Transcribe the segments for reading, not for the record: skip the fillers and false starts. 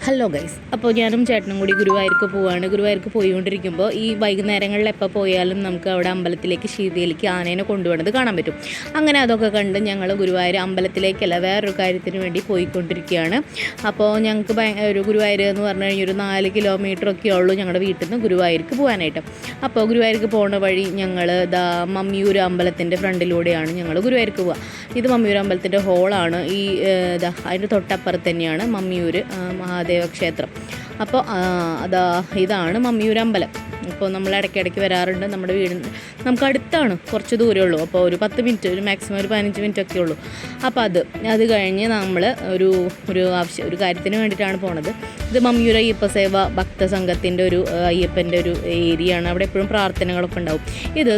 Hello guys, അപ്പോൾ ഞാനും ചേട്ടനും കൂടി ഗുരുവായൂർക്ക് പോവുകയാണ്. ഗുരുവായൂർക്ക് പോയിക്കൊണ്ടിരിക്കുമ്പോൾ ഈ വൈകുന്നേരങ്ങളിൽ എപ്പോൾ പോയാലും നമുക്ക് അവിടെ അമ്പലത്തിലേക്ക് ശീതയിലേക്ക് ആനേനെ കൊണ്ടുപോകുന്നത് കാണാൻ പറ്റും. അങ്ങനെ അതൊക്കെ കണ്ട് ഞങ്ങൾ ഗുരുവായൂർ അമ്പലത്തിലേക്കല്ല വേറൊരു കാര്യത്തിന് വേണ്ടി പോയിക്കൊണ്ടിരിക്കുകയാണ്. അപ്പോൾ ഞങ്ങൾക്ക് ഒരു ഗുരുവായൂർ എന്ന് പറഞ്ഞു കഴിഞ്ഞാൽ ഒരു 4 കിലോമീറ്ററൊക്കെ ഉള്ളൂ ഞങ്ങളുടെ വീട്ടിൽ നിന്ന് ഗുരുവായൂർക്ക് പോകാനായിട്ട്. അപ്പോൾ ഗുരുവായൂർക്ക് പോകുന്ന വഴി ഞങ്ങൾ മമ്മിയൂർ അമ്പലത്തിൻ്റെ ഫ്രണ്ടിലൂടെയാണ് ഞങ്ങൾ ഗുരുവായൂർക്ക് പോവുക. ഇത് മമ്മിയൂർ അമ്പലത്തിൻ്റെ ഹോളാണ്. അതിൻ്റെ തൊട്ടപ്പുറത്ത് തന്നെയാണ് മമ്മിയൂർ മഹാദേവ ക്ഷേത്രം. അപ്പോൾ ഇതാണ് മമ്മിയൂർ അമ്പലം. അപ്പോൾ നമ്മൾ ഇടയ്ക്കിടയ്ക്ക് വരാറുണ്ട്. നമ്മുടെ വീടിന് നമുക്ക് അടുത്താണ്, കുറച്ച് ദൂരമേ ഉള്ളൂ. അപ്പോൾ ഒരു 10 മിനിറ്റ്, ഒരു മാക്സിമം ഒരു 15 മിനിറ്റ് ഒക്കെ ഉള്ളൂ. അപ്പോൾ അത് കഴിഞ്ഞ് നമ്മൾ ഒരു കാര്യത്തിന് വേണ്ടിയിട്ടാണ് പോണത്. ഇത് മമ്മിയൂർ അയ്യപ്പ സേവ ഭക്തസംഘത്തിൻ്റെ ഒരു അയ്യപ്പൻ്റെ ഒരു ഏരിയയാണ്. അവിടെ എപ്പോഴും പ്രാർത്ഥനകളൊക്കെ ഉണ്ടാവും. ഇത്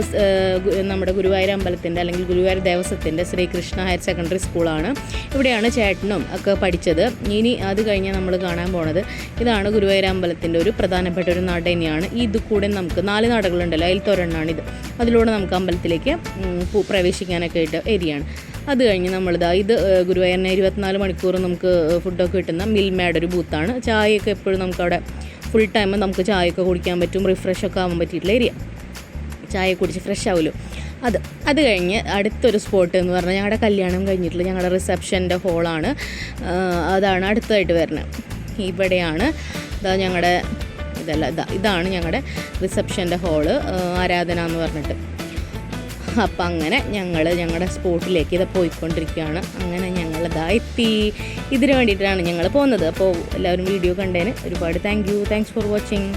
നമ്മുടെ ഗുരുവായൂർ അമ്പലത്തിൻ്റെ അല്ലെങ്കിൽ ഗുരുവായൂർ ദേവസ്വത്തിൻ്റെ ശ്രീകൃഷ്ണ ഹയർ സെക്കൻഡറി സ്കൂളാണ്. ഇവിടെയാണ് ചേട്ടനും ഒക്കെ പഠിച്ചത്. ഇനി അത് കഴിഞ്ഞ് നമ്മൾ കാണാൻ പോണത് ഇതാണ് ഗുരുവായൂർ അമ്പലത്തിൻ്റെ ഒരു പ്രധാനപ്പെട്ട ഒരു നട തന്നെയാണ്. ഇത് കൂടെ നമുക്ക് 4 നടകളുണ്ടല്ലോ, അതിലൊരെണ്ണമാണിത്. അതിലൂടെ നമുക്ക് അമ്പലത്തിലേക്ക് പ്രവേശിക്കാനൊക്കെ ആയിട്ട് ഏരിയയാണ്. അത് കഴിഞ്ഞ് ഇത് ഗുരുവായൂരിനെ 24 മണിക്കൂർ നമുക്ക് ഫുഡൊക്കെ കിട്ടുന്ന മിൽമയുടെ ഒരു ബൂത്താണ്. ചായയൊക്കെ എപ്പോഴും നമുക്കവിടെ ഫുൾ ടൈം നമുക്ക് ചായയൊക്കെ കുടിക്കാൻ പറ്റും. റിഫ്രഷൊക്കെ ആവാൻ പറ്റിയിട്ടുള്ള ഏരിയ. ചായ കുടിച്ച് ഫ്രഷ് ആവുമല്ലോ. അത് കഴിഞ്ഞ് അടുത്തൊരു സ്പോട്ട് എന്ന് പറഞ്ഞാൽ ഞങ്ങളുടെ കല്യാണം കഴിഞ്ഞിട്ടുള്ള ഞങ്ങളുടെ റിസപ്ഷൻ്റെ ഹോളാണ്. അതാണ് അടുത്തായിട്ട് വരുന്നത്. ഇവിടെയാണ് ഞങ്ങളുടെ ഇതാണ് ഞങ്ങളുടെ റിസപ്ഷൻ്റെ ഹോള്, ആരാധന എന്ന് പറഞ്ഞിട്ട്. അപ്പം അങ്ങനെ ഞങ്ങളുടെ സ്പോട്ടിലേക്ക് പോയിക്കൊണ്ടിരിക്കുകയാണ്. അങ്ങനെ ഞങ്ങൾ എത്തി. ഇതിന് വേണ്ടിയിട്ടാണ് ഞങ്ങൾ പോകുന്നത്. അപ്പോൾ എല്ലാവരും വീഡിയോ കണ്ടതിന് ഒരുപാട് താങ്ക്സ് ഫോർ വാച്ചിങ്.